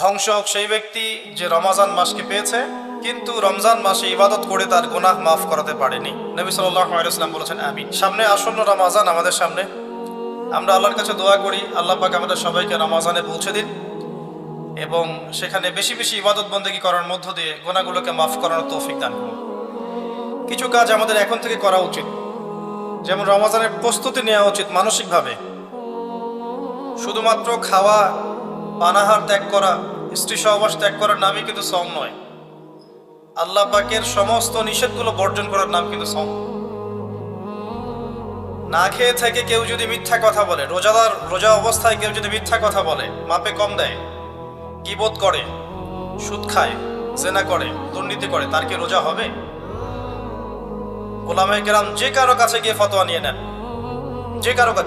ধ্বংস হোক সেই ব্যক্তি যে রমজান মাসকে পেয়েছে কিন্তু রমজান মাসে ইবাদত করে তার গুনাহ মাফ করাতে পারেনি। নবী সাল্লাল্লাহু আলাইহি ওয়াসাল্লাম বলেছেন আমিন। সামনে আসন্ন রমজান আমাদের সামনে, আমরা আল্লাহর কাছে দোয়া করি আল্লাহ পাক আমাদের সবাইকে রমজানে পৌঁছে দিন এবং সেখানে বেশি বেশি ইবাদত বন্দেগী করার মধ্য দিয়ে গুনাহগুলোকে মাফ করানোর তৌফিক দান করুন। কিছু কাজ আমাদের এখন থেকে করা উচিত, যেমন রমজানের প্রস্তুতি নেওয়া উচিত মানসিকভাবে। শুধুমাত্র খাওয়া পানাহার ত্যাগ করা, স্ত্রী সহবাস ত্যাগ করার নামই কিন্তু সওম নয়। আল্লাহ পাকের সমস্ত নিষেধগুলো বর্জন করার নাম কিন্তু সওম। না খেয়ে থেকে কেউ যদি মিথ্যা কথা বলে, রোজা অবস্থায় কেউ যদি মিথ্যা কথা বলে, মাপে কম দেয়, গীবত করে, সুদ খায়, জেনা করে, দুর্নীতি করে, তার কি রোজা হবে? ওলামায়ে কেরাম যে কারো কাছে গিয়ে ফতোয়া নিয়ে নেন,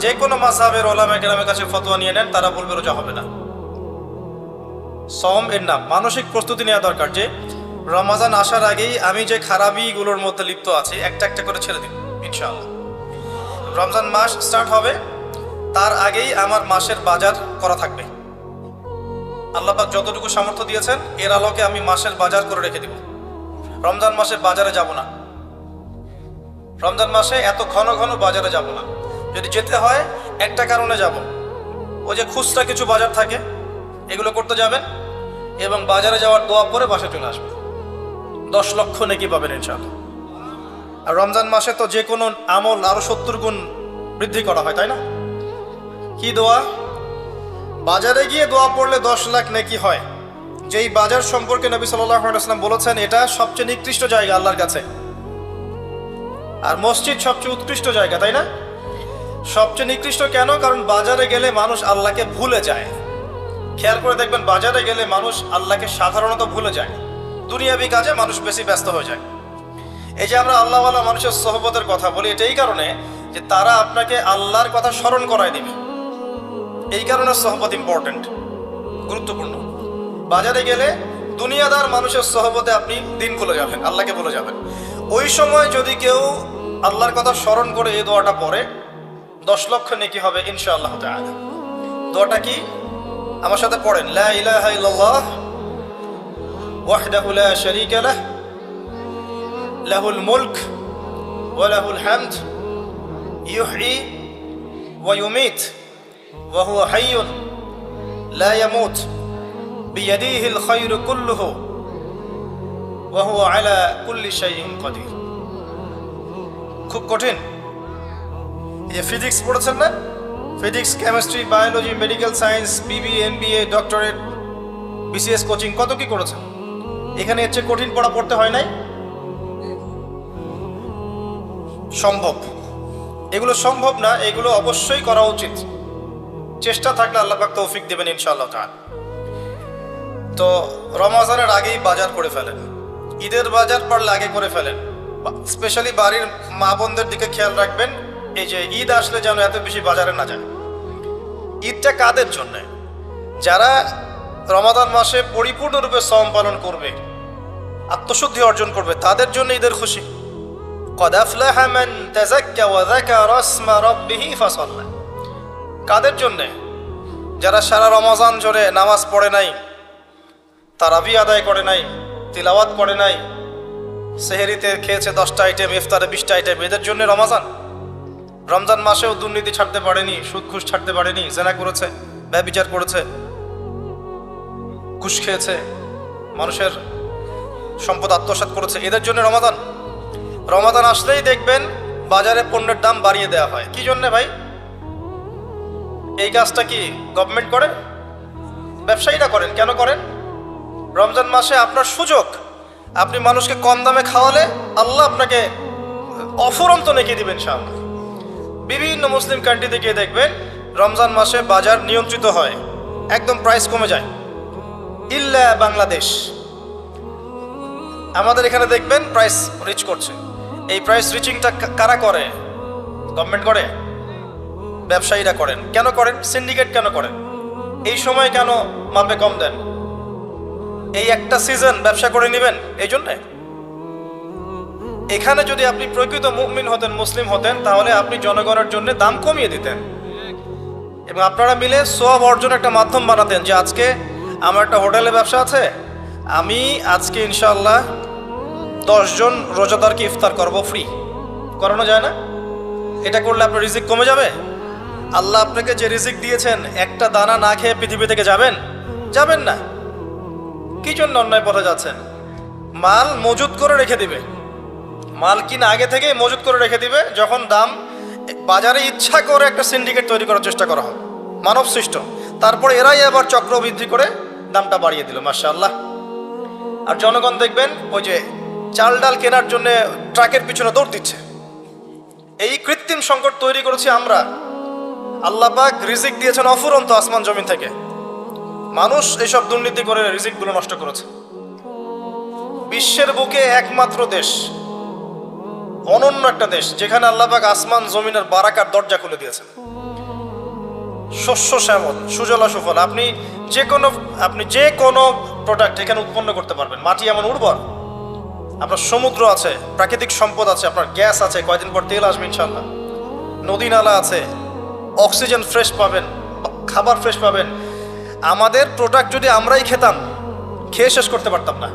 যে কোনো মাযহাবের ওলামায়ে কেরামের কাছে ফতোয়া নিয়ে নেন, তারা বলবে রোজা হবে না। সওম এর নাম। মানসিক প্রস্তুতি নেওয়া দরকার যে রমজান আসার আগেই আমি যে খারাপিগুলোর মধ্যে লিপ্ত আছি একটা একটা করে ছেড়ে দিন ইনশাআল্লাহ। রমজান মাস স্টার্ট হবে, তার আগেই আমার মাসের বাজার করা থাকবে। আল্লাহ পাক যতটুকু সামর্থ্য দিয়েছেন এর আলোকে আমি মাসের বাজার করে রেখে দিব। রমজান মাসে বাজারে যাব না, রমজান মাসে এত ঘন ঘন বাজারে যাব না। যদি যেতে হয় একটা কারণে যাব, ওই যে খুচরা কিছু বাজার থাকে এগুলো করতে যাবেন এবং বাজারে যাওয়ার দোয়া পরে বাসা চলে আসবেন। 10 লক্ষ নেকি পাবেন ইনশাআল্লাহ। আর রমজান মাসে তো যে কোনো আমল আরো 70 গুণ বৃদ্ধি করা হয়, তাই না? কি দোয়া? বাজারে গিয়ে দোয়া পড়লে 10 লাখ নেকি হয়। যেই বাজার সম্পর্কে নবী সাল্লাল্লাহু আলাইহি ওয়াসাল্লাম বলেছেন এটা সবচেয়ে নিকৃষ্ট জায়গা আল্লাহর কাছে, আর মসজিদ সবচেয়ে উৎকৃষ্ট জায়গা, তাই না? সবচেয়ে নিকৃষ্ট কেন? কারণ বাজারে গেলে মানুষ আল্লাহকে ভুলে যায়। খেয়াল করে দেখবেন, বাজারে গেলে মানুষ আল্লাহকে সাধারণত ভুলে যায়, দুনিয়াবি কাজে মানুষ বেশি ব্যস্ত হয়ে যায়। এই যে আমরা আল্লাহওয়ালা মানুষের সোহবতের কথা বলি, এটা এই কারণে যে তারা আপনাকে আল্লাহর কথা স্মরণ করায় দিবে। এই কারণে সোহবত ইম্পর্টেন্ট, গুরুত্বপূর্ণ। বাজারে গেলে দুনিয়াদার মানুষের সোহবতে আপনি দিন ভুলে যাবেন, আল্লাহকে ভুলে যাবেন। ওই সময় যদি কেউ আল্লাহর কথা স্মরণ করে এই দোয়াটা পড়ে 10 লক্ষ নেকি হবে ইনশাআল্লাহ তাআলা। দোয়াটা কি? আমার সাথে পড়েন, লা ইলাহা ইল্লাল্লাহ ওয়াহদাহু লা শারীকা লাহ লাহুল মুলক ওয়া লাহুল হামদ ইউহয়ী ওয়া ইউমীত ওয়া হুয়া হাইয়্যুন লা ইয়ামুত বিয়াদিহিল খায়রু কুল্লুহু ওয়া হুয়া আলা কুল্লি শাইইন কাদির। খুব কঠিন। এই ফিজিক্স পড়েছেন না? Physics, chemistry, biology, medical science, বিবি, এমবিএ, ডক্টরেট, বিসিএস কোচিং, কত কি করেছেন। এখানে এর চেয়ে কঠিন পড়া পড়তে হয় নাই? সম্ভব। এগুলো সম্ভব না, এগুলো অবশ্যই করা উচিত। চেষ্টা থাকলে আল্লাহ পাক তৌফিক দেবেন ইনশাআল্লাহ তাআলা। তো রমজানের আগেই বাজার করে ফেলেন, ঈদের বাজার পারলে আগে করে ফেলেন। স্পেশালি বাড়ির মা বোনদের দিকে খেয়াল রাখবেন, এই যে ঈদ আসলে যেন এত বেশি বাজারে না যায়। ঈদটা কাদের জন্য? যারা রমাদান মাসে পরিপূর্ণরূপে সওম পালন করবে, আত্মশুদ্ধি অর্জন করবে, তাদের জন্য ঈদের খুশি। ক্বাদ আফলাহা মান তাযাক্কা ওয়া যাকারা ইসমা রাব্বিহি ফাসাল্লা। কাদের জন্য? যারা সারা রমজান জুড়ে নামাজ পড়ে নাই, তারাবি আদায় করে নাই, তিলাওয়াত করে নাই, সেহরিতে খেয়েছে 10টা আইটেম, ইফতারে 20টা আইটেম, এদের জন্য রমজান। রমজান মাসেও দুর্নীতি ছাড়তে পারেনি, সুদ ঘুষ ছাড়তে পারেনি, জেনা করেছে, ব্যভিচার করেছে, ঘুষ খেয়েছে, মানুষের সম্পদ আত্মসাৎ করেছে, এদের জন্য রমাদান। রমাদান আসলেই দেখবেন বাজারে পণ্যের দাম বাড়িয়ে দেওয়া হয়। কি জন্য ভাই? এই কাজটা কি গভর্নমেন্ট করে? ব্যবসায়ীরা করেন। কেন করেন? রমজান মাসে আপনার সুযোগ, আপনি মানুষকে কম দামে খাওয়ালে আল্লাহ আপনাকে অফুরন্ত নেকি দিবেন ইনশাআল্লাহ। বিভিন্ন মুসলিম কান্ট্রিতে গিয়ে দেখবেন রমজান মাসে বাজার নিয়ন্ত্রিত হয়, একদম প্রাইস কমে যায়। ইল্লা বাংলাদেশ, আমাদের এখানে দেখবেন প্রাইস রিচ করছে। এই প্রাইস রিচিংটা কারা করে? গভর্নমেন্ট করে? ব্যবসায়ীরা করেন। কেন করেন? সিন্ডিকেট কেন করেন? এই সময় কেন মাপে কম দেন? এই একটা সিজন ব্যবসা করে নেবেন এই জন্যে? এখানে যদি আপনি প্রকৃত মুমিন হতেন, মুসলিম হতেন, তাহলে আপনি জনগণের জন্য দাম কমিয়ে দিতেন এবং আপনারা মিলে সওয়াব অর্জন একটা মাধ্যম বানাতেন যে আজকে আমার একটা হোটেলে ব্যবসা আছে, আমি আজকে ইনশাআল্লাহ 10 জন রোজাদারকে ইফতার করব ফ্রি। করানো যায় না? এটা করলে আপনার রিজিক কমে যাবে? আল্লাহ আপনাকে যে রিজিক দিয়েছেন, একটা দানা না খেয়ে পৃথিবী থেকে যাবেন? যাবেন না। কি জন্য অন্যায় পথে যাচ্ছেন? মাল মজুত করে রেখে দিবে, মাল কিনা আগে থেকেই মজুত করে রেখে দিবে, যখন দাম বাজারে ইচ্ছা করে একটা সিন্ডিকেট তৈরি করার চেষ্টা করা হয়, মানব সৃষ্ট। তারপরে এরাই আবার চক্র বৃদ্ধি করে দামটা বাড়িয়ে দিল, মাশাআল্লাহ। আর জনগণ দেখবেন ওই যে চাল ডাল কেনার জন্য ট্রাকের পিছনে দৌড় দিচ্ছে। এই কৃত্রিম সংকট তৈরি করেছি আমরা। আল্লাহ পাক রিজিক দিয়েছেন অফুরন্ত আসমান জমিন থেকে, মানুষ এসব দুর্নীতি করে রিজিকগুলো নষ্ট করেছে। বিশ্বের বুকে একমাত্র দেশ, অনন্য একটা দেশ, যেখানে আল্লাহ পাক আসমান জমিনের বারাকার দরজা খুলে দিয়েছেন। শস্য শ্যামল, সুজলা সুফল, আপনি যে কোনো প্রোডাক্ট এখানে উৎপন্ন করতে পারবেন। মাটি এমন উর্বর, আপনার সমুদ্র আছে, প্রাকৃতিক সম্পদ আছে, আপনার গ্যাস আছে, কয়দিন পর তেল আসবে ইনশাআল্লাহ, নদী নালা আছে, অক্সিজেন ফ্রেশ পাবেন, খাবার ফ্রেশ পাবেন। আমাদের প্রোডাক্ট যদি আমরাই খেতাম, খেয়ে শেষ করতে পারতাম না,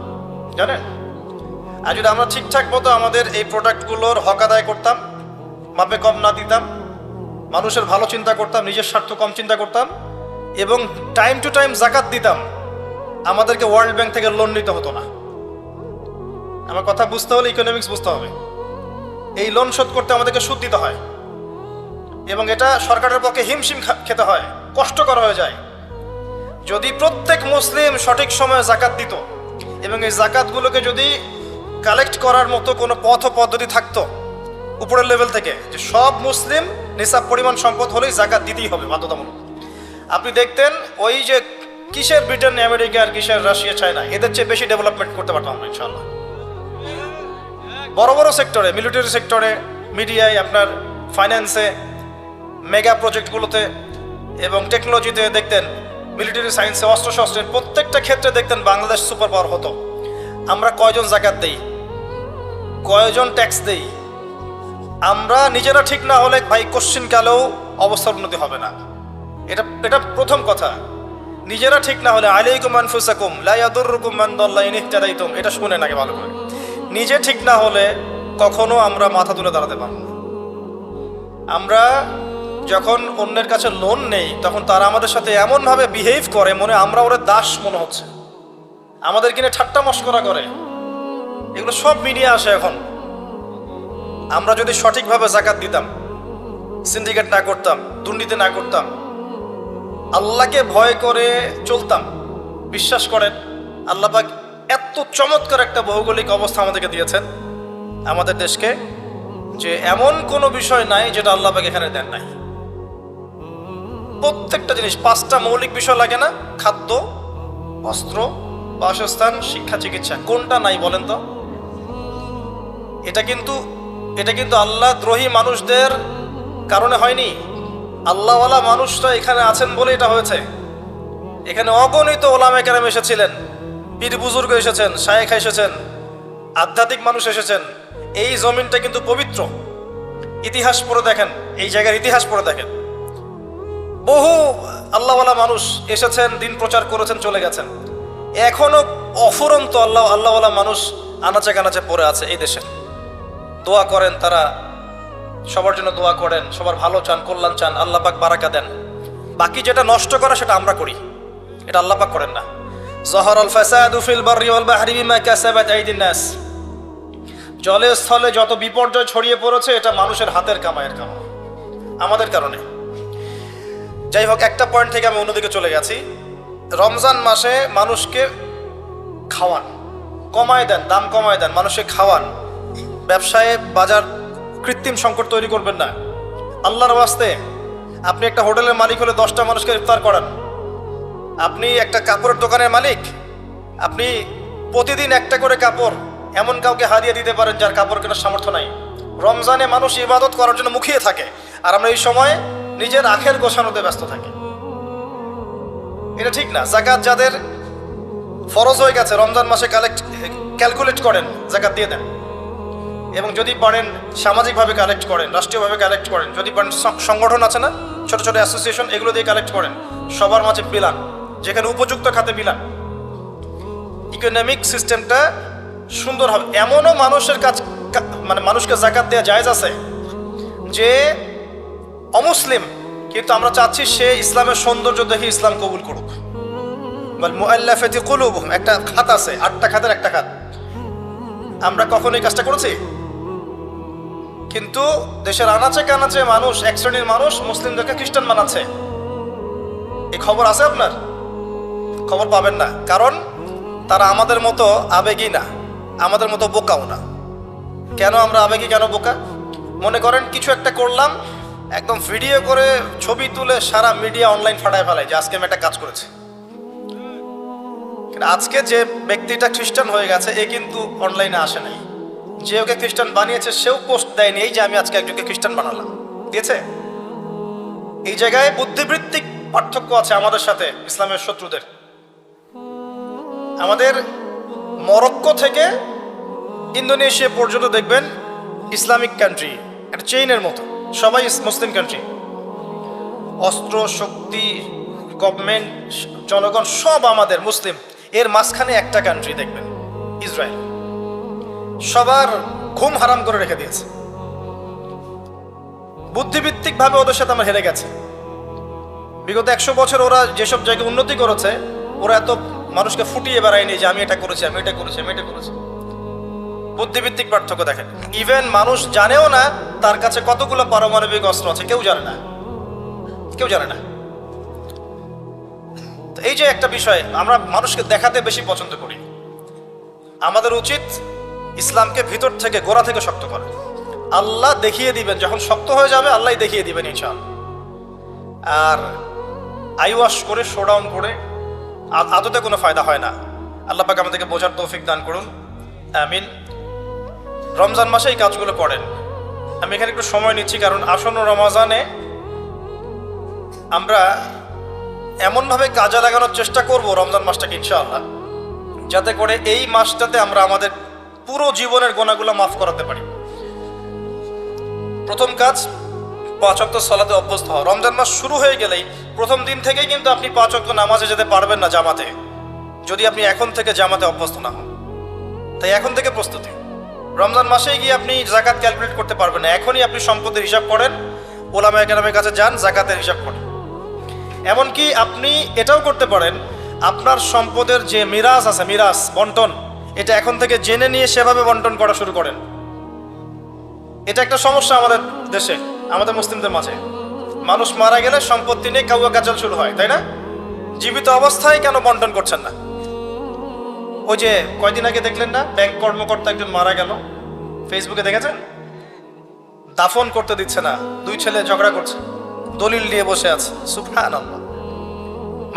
জানেন? আর যদি আমরা ঠিকঠাক মতো আমাদের এই প্রোডাক্টগুলোর হক আদায় করতাম, মাপে কম না দিতাম, মানুষের ভালো চিন্তা করতাম, নিজের স্বার্থ কম চিন্তা করতাম, এবং টাইম টু টাইম জাকাত দিতাম, আমাদেরকে ওয়ার্ল্ড ব্যাংক থেকে লোন নিতে হতো না। আমার কথা বুঝতে হলে ইকোনমিক্স বুঝতে হবে। এই লোন শোধ করতে আমাদেরকে সুদ দিতে হয়, এবং এটা সরকারের পক্ষে হিমশিম খেতে হয়, কষ্টকর হয়ে যায়। যদি প্রত্যেক মুসলিম সঠিক সময়ে জাকাত দিত, এবং এই জাকাতগুলোকে যদি কালেক্ট করার মতো কোনো পথ ও পদ্ধতি থাকতো উপরের লেভেল থেকে, যে সব মুসলিম নিসাব পরিমাণ সম্পদ হলেই জাকাত দিতেই হবে বাধ্যতামূলক, আপনি দেখতেন ওই যে কিসের ব্রিটেন, আমেরিকা, আর কিসের রাশিয়া, চায়না, এদের চেয়ে বেশি ডেভেলপমেন্ট করতে পারতাম আমরা ইনশাআল্লাহ। বড় বড় সেক্টরে, মিলিটারি সেক্টরে, মিডিয়ায়, আপনার ফাইন্যান্সে, মেগা প্রজেক্টগুলোতে এবং টেকনোলজিতে দেখতেন, মিলিটারি সায়েন্সে, অস্ত্রশস্ত্রের প্রত্যেকটা ক্ষেত্রে দেখতেন বাংলাদেশ সুপার পাওয়ার হতো। আমরা কয়জন জাকাত দেই, কয়জন ট্যাক্স দেই? আমরা নিজেরা ঠিক না হলে ভাই কোশ্চিনকালেও অবস্থার উন্নতি হবে না। এটা প্রথম কথা। নিজেরা ঠিক না হলে আলাইকুম আনফুসাকুম লা ইয়াদুররুকুম মান দাল্লা ইন ইহতাদাইতুম, এটা শুনে নাকি ভালো করে। নিজে ঠিক না হলে কখনো আমরা মাথা তুলে দাঁড়াতে পারবো না। আমরা যখন অন্যের কাছে লোন নেই, তখন তারা আমাদের সাথে এমনভাবে বিহেভ করে, মনে আমরা ওরা দাস মনে হচ্ছে, আমাদের কিনে ঠাট্টা মশকরা করে। এগুলো সব মিডিয়া আসে এখন। আমরা যদি সঠিকভাবে জাকাত দিতাম, সিন্ডিকেট না করতাম, দুর্নীতি না করতাম, আল্লাহকে ভয় করে চলতাম, বিশ্বাস করেন আল্লাহ পাক এত চমৎকার একটা ভৌগোলিক অবস্থা আমাদেরকে দিয়েছেন আমাদের দেশকে, যে এমন কোনো বিষয় নাই যেটা আল্লাহ পাক এখানে দেন নাই। প্রত্যেকটা জিনিস, 5টা মৌলিক বিষয় লাগে না? খাদ্য, বস্ত্র, বাসস্থান, শিক্ষা, চিকিৎসা। কোনটা নাই বলেন তো? এটা কিন্তু আল্লাহ দ্রোহী মানুষদের কারণে হয়নি, আল্লাহওয়ালা মানুষরা এখানে আছেন বলে এটা হয়েছে। এখানে অগণিত ওলামায়ে কেরাম এসেছিলেন, পীর বুজুর্গ এসেছেন, শায়েখ এসেছেন, আধ্যাত্মিক মানুষ এসেছেন। এই জমিনটা কিন্তু পবিত্র। ইতিহাস পড়ে দেখেন, এই জায়গার ইতিহাস পড়ে দেখেন, বহু আল্লাহওয়ালা মানুষ এসেছেন, দিন প্রচার করেছেন, চলে গেছেন। এখনো অফুরন্ত আল্লাহওয়ালা মানুষ আনাচে কানাচে পড়ে আছে এই দেশে। দোয়া করেন তারা, সবার জন্য দোয়া করেন, সবার ভালো চান, কল্যাণ চান, আল্লাহ পাক বারাকা দেন। বাকি যেটা নষ্ট করা সেটা আমরা করি, এটা আল্লাহ পাক করেন না। যাহারাল ফাসাদু ফিল বাররি ওয়াল বাহরি বিমা কাসাবাত আইদিন নাস। জলে স্থলে যত বিপর্যয় ছড়িয়ে পড়েছে, এটা মানুষের হাতের কামাইয়ের কামাই, আমাদের কারণে। যাই হোক, একটা পয়েন্ট থেকে আমি অন্যদিকে চলে গেছি। রমজান মাসে মানুষকে খাওয়ান, কমায় দেন, দাম কমায় দেন, মানুষকে খাওয়ান। ব্যবসায় বাজার কৃত্রিম সংকট তৈরি করবেন না। আল্লাহর ওয়াস্তে আপনি একটা হোটেলের মালিক হলে 10টা মানুষকে ইফতার করান। আপনি একটা কাপড়ের দোকানের মালিক, আপনি প্রতিদিন একটা করে কাপড় এমন কাউকে হারিয়ে দিতে পারেন যার কাপড় কেনার সামর্থ্য নাই। রমজানে মানুষ ইবাদত করার জন্য মুখিয়ে থাকে, আর আমরা এই সময় নিজের আখের গোছানোতে ব্যস্ত থাকি। এটা ঠিক না। জাকাত যাদের ফরজ হয়ে গেছে, রমজান মাসে ক্যালকুলেট করেন, জাকাত দিয়ে দেন। এবং যদি পারেন সামাজিকভাবে কালেক্ট করেন, রাষ্ট্রীয়ভাবে কালেক্ট করেন। যদি পারেন সংগঠন আছে না, ছোট ছোট অ্যাসোসিয়েশন, এগুলো দিয়ে কালেক্ট করেন, সবার মাঝে বিলান। যেখানে উপযুক্ত খাতে বিলান, ইকোনমিক সিস্টেমটা সুন্দর হবে। এমনও মানুষের কাজ মানে মানুষকে যাকাত দেওয়া জায়েজ আছে যে অমুসলিম, কিন্তু আমরা চাচ্ছি সে ইসলামের সৌন্দর্য দেখে ইসলাম কবুল করুক। মুআল্লাফাতি কুলুবুহুম একটা খাত আছে, 8টা খাতের একটা খাত। আমরা কখনো এই কাজটা করেছি? কিন্তু দেশের আনাচে কানাচে মানুষ, এক শ্রেণীর মানুষ মুসলিমদেরকে খ্রিস্টান বানাচ্ছে। এই খবর আছে আপনার? খবর পাবেন না, কারণ তারা আমাদের মতো আবেগী না, আমাদের মতো বোকাও না। কেন আমরা আবেগী, কেন বোকা? মনে করেন কিছু একটা করলাম, একদম ভিডিও করে ছবি তুলে সারা মিডিয়া অনলাইন ফাটায় ফেলায় যে আজকে আমি একটা কাজ করেছি। কিন্তু আজকে যে ব্যক্তিটা খ্রিস্টান হয়ে গেছে এ কিন্তু অনলাইনে আসে নাই, যে ওকে খ্রিস্টান বানিয়েছে সেও পোস্ট দেয়নি এই যে আমি আজকে একজনকে খ্রিস্টান বানালাম, দিয়েছে? এই জায়গায় বুদ্ধিবৃত্তিক পার্থক্য আছে আমাদের সাথে ইসলামের শত্রুদের। আমাদের মরক্কো থেকে ইন্দোনেশিয়া পর্যন্ত দেখবেন ইসলামিক কান্ট্রি, একটা চেইনের মতো, সবাই মুসলিম কান্ট্রি। অস্ত্র শক্তি, গভর্নমেন্ট, জনগণ সব আমাদের মুসলিম। এর মাঝখানে একটা কান্ট্রি দেখবেন ইসরায়েল, সবার ঘুম হারাম করে রেখে দিয়েছে। বুদ্ধিভিত্তিক ভাবে ওদের সাথে আমরা হেরে গেছে। বিগত 100 বছর ওরা যেসব জায়গায় উন্নতি করেছে, ওরা এত মানুষকে ফুটিয়ে বেড়ায়নি যে আমি এটা করেছি, আমি এটা করেছি, আমি এটা করেছি। বুদ্ধিভিত্তিক পার্থক্য দেখেন। ইভেন মানুষ জানেও না তার কাছে কতগুলো পারমাণবিক অস্ত্র আছে, কেউ জানে না, কেউ জানে না। তো এই যে একটা বিষয়, আমরা মানুষকে দেখাতে বেশি পছন্দ করি। আমাদের উচিত ইসলামকে ভিতর থেকে, গোড়া থেকে শক্ত করা। আল্লাহ দেখিয়ে দিবেন, যখন শক্ত হয়ে যাবে আল্লাহ দেখিয়ে দিবেন ইনশাআল্লাহ। আর আইওয়াশ করে, শোডাউন করে আদতে কোনো ফায়দা হয় না। আল্লাহ পাক আমাদেরকে বোঝার তৌফিক দান করুন, আমিন। রমজান মাসে এই কাজগুলো করেন। আমি এখানে একটু সময় নিচ্ছি কারণ আসন্ন রমজানে আমরা এমনভাবে কাজে লাগানোর চেষ্টা করব রমজান মাসটাকে ইনশাআল্লাহ, যাতে করে এই মাসটাতে আমরা আমাদের পুরো জীবনের গোনাগুলো মাফ করাতে পারি। প্রথম কাজ 5 ওয়াক্ত সালাতে অভ্যস্ত হওয়া। রমজান মাস শুরু হয়ে গেলেই প্রথম দিন থেকেই কিন্তু আপনি 5 ওয়াক্ত নামাজে যেতে পারবেন না জামাতে, যদি আপনি এখন থেকে জামাতে অভ্যস্ত না হন। তাই এখন থেকে প্রস্তুতি। রমজান মাসেই গিয়ে আপনি জাকাত ক্যালকুলেট করতে পারবেন না, এখনই আপনি সম্পদের হিসাব করেন, ওলামায়ে কেরামের কাছে যান, জাকাতের হিসাব করেন। এমনকি আপনি এটাও করতে পারেন, আপনার সম্পদের যে মিরাস আছে, মিরাস বন্টন, এটা এখন থেকে জেনে নিয়ে সেভাবে বন্টন করা শুরু করেন। এটা একটা সমস্যা আমাদের দেশে, আমাদের মুসলিমদের মাঝে। মানুষ মারা গেলে সম্পত্তি নিয়ে কাউয়া কাচাল শুরু হয়, তাই না? জীবিত অবস্থায় কেন বন্টন করছেন না? ওই যে কয়দিন আগে দেখলেন না, ব্যাংক কর্মকর্তা একজন মারা গেল, ফেসবুকে দেখেছেন? দাফন করতে দিচ্ছে না, 2 ছেলে ঝগড়া করছে, দলিল নিয়ে বসে আছে। সুবহানাল্লাহ,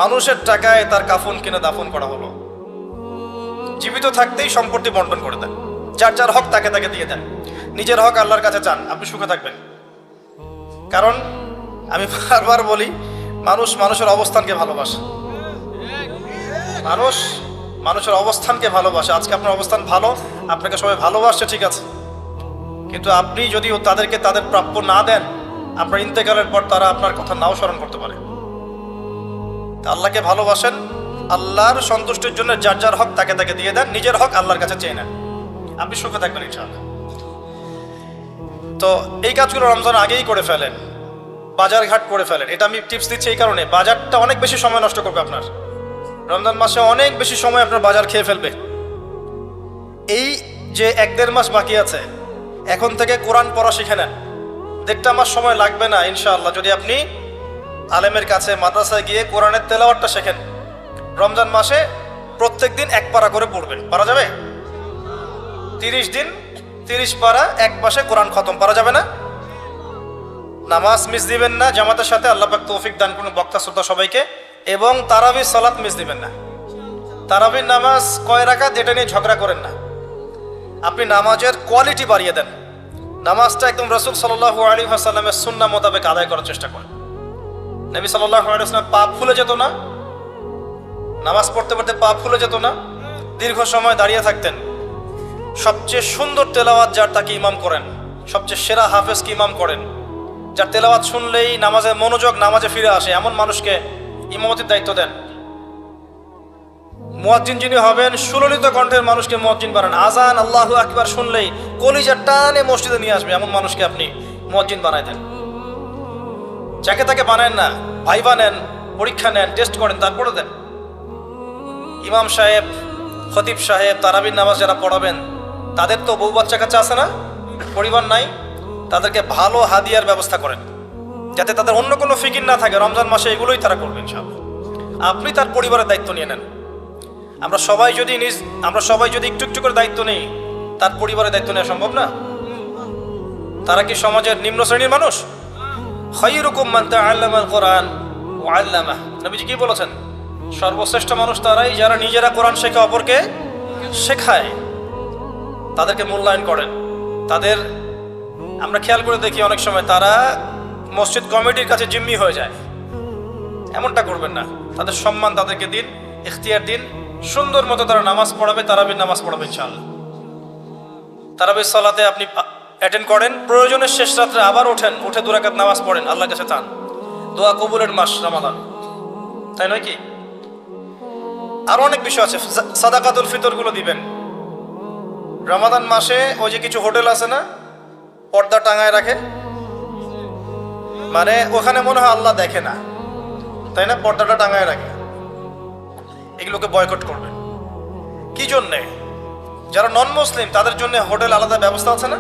মানুষের টাকায় তার কাফন কিনে দাফন করা হলো। জীবিত থাকতেই সম্পত্তি বন্টন করে দেন, যার যার হক তাকে তাকে দিয়ে দেন, নিজের হক আল্লাহর কাছে চান, আপনি সুখে থাকবেন। কারণ আমি বারবার বলি, মানুষ মানুষের অবস্থানকে ভালোবাসে, মানুষ মানুষের অবস্থানকে ভালোবাসে। আজকে আপনার অবস্থান ভালো, আপনাকে সবাই ভালোবাসছে, ঠিক আছে, কিন্তু আপনি যদি তাদেরকে তাদের প্রাপ্য না দেন, আপনার ইন্তেকালের পর তারা আপনার কথা নাও স্মরণ করতে পারে। আল্লাহকে ভালোবাসেন, আল্লাহর সন্তুষ্টির জন্য যার যার হক তাকে তাকে দিয়ে দেন, নিজের হক আল্লাহর কাছে চেয়ে নেন, আপনি সুখে থাকবেন ইনশাআল্লাহ। তো এই কাজগুলো রমজান আগেই করে ফেলেন, বাজার ঘাট করে ফেলেন। এটা আমি টিপস দিচ্ছি এই কারণে, বাজারটা অনেক বেশি সময় নষ্ট করবে আপনার। রমজান মাসে অনেক বেশি সময় আপনার বাজার খেয়ে ফেলবে। এই যে 1-1.5 মাস বাকি আছে, এখন থেকে কোরআন পড়া শিখে নেন। 1.5 মাস সময় লাগবে না ইনশাআল্লাহ, যদি আপনি আলেমের কাছে মাদ্রাসায় গিয়ে কোরআনের তেলাওয়াতটা শেখেন। রমজান মাসে প্রত্যেক দিন 1 পারা করে পড়বেন, পারা যাবে? 30 দিন 30 পারা, 1 মাসে কোরআন খতম, পারা যাবে না? নামাজ মিস দিবেন না জামাতের সাথে, আল্লাহ পাক তৌফিক দান করুন বক্তা শ্রোতা সবাইকে। এবং তারাবির সালাত মিস দিবেন না। তারাবির নামাজ কয় রাকাত এটা নিয়ে ঝগড়া করেন না, আপনি নামাজের কোয়ালিটি বাড়িয়ে দেন। নামাজটা একদম রাসূল সাল্লাল্লাহু আলাইহি ওয়াসাল্লামের সুন্নাহ মোতাবেক আদায় করার চেষ্টা করেন। নবী সাল্লাল্লাহু আলাইহি ওয়াসাল্লাম পা ফুলে যেত না, নামাজ পড়তে পড়তে পা ফুলে যেত না, দীর্ঘ সময় দাঁড়িয়ে থাকতেন। সবচেয়ে সুন্দর তেলাওয়াত যার, তাকে ইমাম করেন। সবচেয়ে সেরা হাফেজকে ইমাম করেন, যার তেলাওয়াত শুনলেই নামাজে মনোযোগ, নামাজে ফিরে আসে, এমন মানুষকে ইমামতির দায়িত্ব দেন। মুয়াজ্জিন যিনি হবেন সুললিত কণ্ঠের মানুষকে মুয়াজ্জিন বানান। আজান আল্লাহু আকবার শুনলেই কলিজা টানে মসজিদে নিয়ে আসবে এমন মানুষকে আপনি মুয়াজ্জিন বানায় দেন। যাকে তাকে বানায় না, ভাইবা নেন, পরীক্ষা নেন, টেস্ট করেন, তারপরে দেন। ইমাম সাহেব, খতিব সাহেব, তারাবির নামাজ যারা পড়াবেন তাদের তো বউ বাচ্চা কাচ্চা আছে না, পরিবার নাই, তাদেরকে ভালো হাদিয়ার ব্যবস্থা করেন যাতে তাদের অন্য কোনো ফিকির না থাকে। রমজান মাসে এগুলোই তারা করবেন ইনশাআল্লাহ। আপনি তার পরিবারের দায়িত্ব নিয়ে নেন। আমরা সবাই যদি একটু একটু করে দায়িত্ব নেই, তার পরিবারের দায়িত্ব নেওয়া সম্ভব না? তারা কি সমাজের নিম্ন শ্রেণীর মানুষ? খায়রুকুম মান তাআল্লামাল কোরআন ওয়া আল্লামাহ। নবীজি কি বলেছেন? সর্বশ্রেষ্ঠ মানুষ তারাই যারা নিজেরা কোরআন শেখে অপরকে শেখায়, তাদেরকে মূল্যায়ন করেন। তাদের আমরা খেয়াল করে দেখি অনেক সময় তারা মসজিদ কমিটির কাছে জিম্মি হয়ে যায়। এমনটা করবেন না। তাদের সম্মান তাদেরকে দিন, ইখতিয়ার দিন। সুন্দর মতো তারা নামাজ পড়াবে, তারাবির নামাজ পড়াবে ইনশাআল্লাহ। তারাবির সালাতে আপনি অ্যাটেন্ড করেন, প্রয়োজনের শেষ রাত্রে আবার ওঠেন, উঠে 2 রাকাত নামাজ পড়েন, আল্লাহর কাছে চান। দোয়া কবুলের মাস রমাদান, তাই নয় কি? আরো অনেক বিষয় আছে। সাদাকাতুল ফিতর গুলো দিবেন রমাদান মাসে। ওই যে কিছু হোটেল আছে না, পর্দা টাঙায় রাখে, মানে ওখানে মনে হয় আল্লাহ দেখে না, তাই না? পর্দাটা টাঙায় রাখে। এগুলোকে বয়কট করবেন। কি জন্যে? যারা নন মুসলিম তাদের জন্য হোটেল আলাদা ব্যবস্থা আছে না?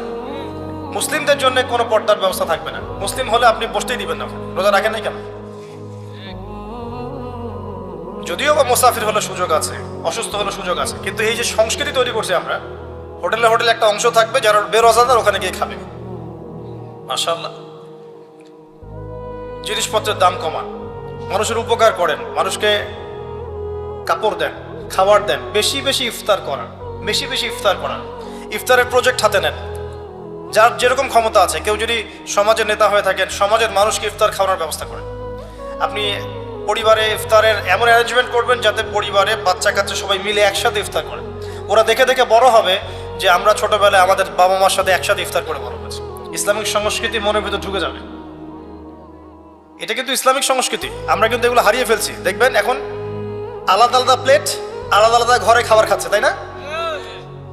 মুসলিমদের জন্য কোনো পর্দার ব্যবস্থা থাকবে না। মুসলিম হলে আপনি বসতেই দিবেন না, রোজা রাখেন নাই কেন? যদিও বা মুসাফির হলে সুযোগ আছে, অসুস্থ হলে সুযোগ আছে, কিন্তু এই যে সংস্কৃতি তৈরি করছি আমরা, হোটেলে একটা অংশ থাকবে যারা বেরোজাদার ওখানে গিয়ে খাবে। মাশাআল্লাহ। জিনিসপত্রের দাম কমান, মানুষের উপকার করেন, মানুষকে কাপড় দেন, খাবার দেন, বেশি বেশি ইফতার করান, ইফতারের প্রজেক্ট হাতে নেন। যার যেরকম ক্ষমতা আছে, কেউ যদি সমাজের নেতা হয়ে থাকেন, সমাজের মানুষকে ইফতার খাওয়ানোর ব্যবস্থা করেন। আপনি পরিবারে ইফতারের এমন অ্যারেঞ্জমেন্ট করবেন যাতে পরিবারে বাচ্চা কাচ্চা সবাই মিলে একসাথে ইফতার করে। ওরা দেখে দেখে বড় হবে যে আমরা ছোটবেলায় আমাদের বাবা মার সাথে একসাথে ইফতার করে বড় হয়েছি। ইসলামিক সংস্কৃতি মনের ভিতর ঢুকে যাবে। এটা কিন্তু ইসলামিক সংস্কৃতি, আমরা কিন্তু এগুলো হারিয়ে ফেলছি। দেখবেন এখন আলাদা আলাদা প্লেট, আলাদা আলাদা ঘরে খাবার খাচ্ছে, তাই না?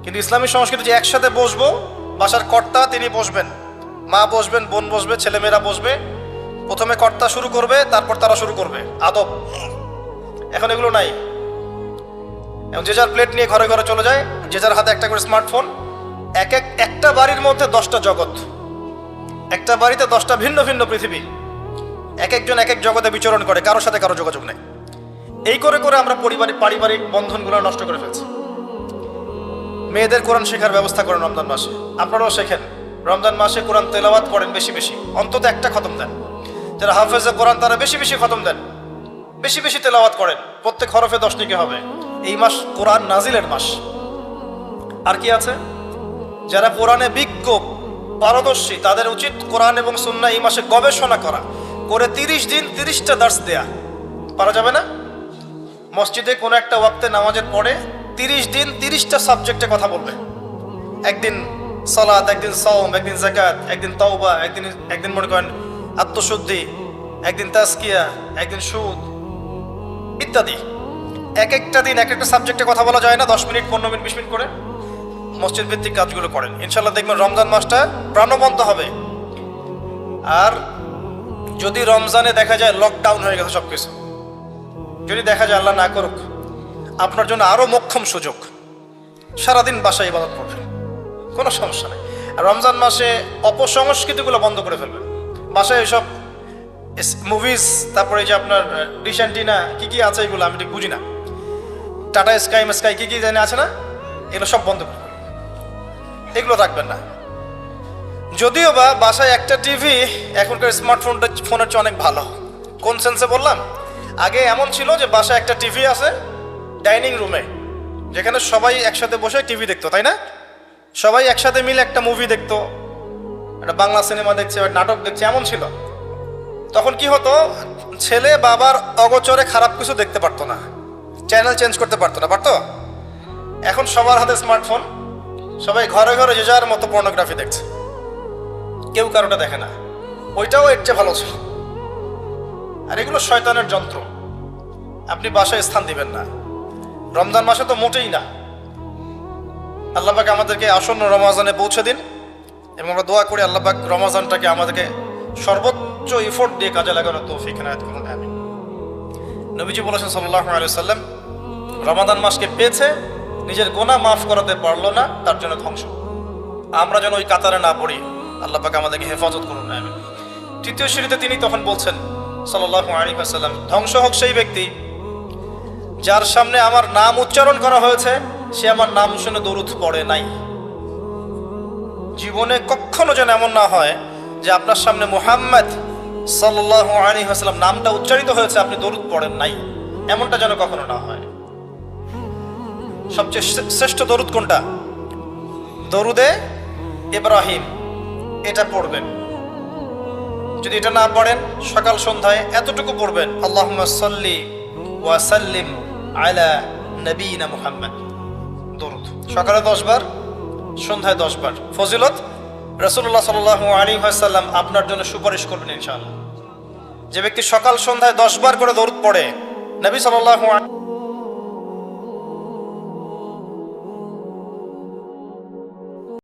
কিন্তু ইসলামিক সংস্কৃতি যে একসাথে বসবো, বাসার কর্তা তিনি বসবেন, মা বসবেন, বোন বসবে, ছেলেমেয়েরা বসবে, প্রথমে কর্তা শুরু করবে, তারপর তারা শুরু করবে, আদব। এখন এগুলো নাই। এখন যে যার প্লেট নিয়ে ঘরে ঘরে চলে যায়, যে যার হাতে একটা করে স্মার্টফোন। একটা বাড়ির মধ্যে 10টা জগৎ, একটা বাড়িতে 10টা ভিন্ন ভিন্ন পৃথিবী। একজন এক জগতে বিচরণ করে, কারোর সাথে কারো যোগাযোগ নেই। এই করে করে আমরা পারিবারিক বন্ধনগুলো নষ্ট করে ফেলছি। মেয়েদের কোরআন শেখার ব্যবস্থা করেন রমজান মাসে, আপনারাও শেখেন। রমজান মাসে কোরআন তেলাওয়াত করেন বেশি বেশি, অন্তত একটা খতম দেন। যারা হাফেজে কোরআন তারা বেশি বেশি খতম দেন, বেশি বেশি তেলাওয়াত করেন, প্রত্যেক হরফে 10 নেকি হবে। এই মাস কোরআন নাজিলের মাস। আর কি আছে? যারা কোরআনে বিজ্ঞ পারদর্শী তাদের উচিত কোরআন এবং সুন্নাহ এই মাসে গবেষণা করা, করে 30 দিন 30টা দার্স দেয়া। পারা যাবে না? মসজিদে কোনো একটা ওয়াক্তে নামাজের পরে 30 দিন 30টা সাবজেক্টে কথা বলবে। একদিন সালাত, একদিন সাওম, একদিন যাকাত, একদিন তাওবা, একদিন মনে করেন আত্মশুদ্ধি, একদিন তাজকিয়া, একদিন সুদ ইত্যাদি। একটা দিন একটা সাবজেক্টে কথা বলা যায় না? 10 মিনিট, 15 মিনিট, 20 মিনিট করে মসজিদ ভিত্তিক কাজগুলো করেন। ইনশাল্লাহ দেখবেন রমজান মাসটা প্রাণবন্ত হবে। আর যদি রমজানে দেখা যায় লকডাউন হয়ে গেছে সবকিছু, যদি দেখা যায় আল্লাহ না করুক, আপনার জন্য আরো মোক্ষম সুযোগ, সারাদিন বাসায় ইবাদত করবেন, কোনো সমস্যা নেই। আর রমজান মাসে অপসংস্কৃতিগুলো বন্ধ করে ফেলবেন। বাসায় এসব মুভিজ, তারপরে যে আপনার ডিশ অ্যান্টিনা কি কি আছে এগুলো আমি ঠিক বুঝি না, টাটা স্কাই কি কি জানি আছে না, এগুলো সব বন্ধ করবেন, এগুলো রাখবেন না। যদিও বা বাসায় একটা টিভি এখনকার ফোনের চেয়ে অনেক ভালো। কোন সেন্সে বললাম? আগে এমন ছিল যে বাসায় একটা টিভি আছে ডাইনিং রুমে, যেখানে সবাই একসাথে বসে টিভি দেখতো, তাই না? সবাই একসাথে মিলে একটা মুভি দেখতো, একটা বাংলা সিনেমা দেখছে, নাটক দেখছে, এমন ছিল। তখন কি হতো, ছেলে বাবার অগোচরে খারাপ কিছু দেখতে পারতো না, চ্যানেল চেঞ্জ করতে পারতো না, পারতো? এখন সবার হাতে স্মার্টফোন, সবাই ঘরে ঘরে যে যার মতো পর্নোগ্রাফি দেখছে, কেউ কারোটা দেখে না। ওইটাও এর চেয়ে ভালো ছিল। আর এগুলো শয়তানের যন্ত্র, আপনি বাসায় স্থান দিবেন না। রমজান মাসে তো মোটেই না। আল্লাহ পাক আমাদেরকে আসন্ন রমজানে পৌঁছে দিন এবং আমরা দোয়া করি আল্লাহ পাক রমজানটাকে আমাদেরকে সর্বোচ্চ এফোর্ট দিয়ে কাজে লাগানোর তৌফিক এনায়েত করুন, আমিন। নবীজি বলেছেন সাল্লাল্লাহু আলাইহি সাল্লাম, রমাদান মাসকে পেয়েছে, নিজের গুনাহ মাফ করাতে পারলো না, তার জন্য ধ্বংস। আমরা যেন ওই কাতারে না পড়ি, আল্লাহ পাক আমাদেরকে হেফাজত করুন, আমিন। তৃতীয় সিঁড়িতে তিনি তখন বলছেন সাল্লাল্লাহু আলাইহি ওয়াসাল্লাম, ধ্বংস হোক সেই ব্যক্তি যার সামনে আমার নাম উচ্চারণ করা হয়েছে, সে আমার নাম শুনে দরুদ পড়ে নাই। জীবনে কখনো যেন এমন না হয় যে আপনার সামনে মুহাম্মদ সাল্লাল্লাহু আলাইহি ওয়াসাল্লাম নামটা উচ্চারিত হয়েছে, আপনি দরুদ পড়েন নাই, এমনটা যেন কখনো না হয়। সবচেয়ে শ্রেষ্ঠ দরুদ কোনটা? দরুদে ইব্রাহিম, এটা পড়বেন। যদি এটা না পড়েন, সকাল সন্ধ্যায় এতটুকু পড়বেন, আল্লাহুম্মা সাল্লি ওয়া সাল্লিম আলা নবিয়িনা মুহাম্মদ। দরুদ সকালে 10 বার, সন্ধ্যায় 10 বার। ফজিলত রাসূলুল্লাহ সাল্লাল্লাহু আলাইহি ওয়াসাল্লাম আপনার জন্য সুপারিশ করবেন ইনশাআল্লাহ। যে ব্যক্তি সকাল সন্ধ্যায় 10 বার করে দরুদ পড়ে, নবী সাল্লাল্লাহু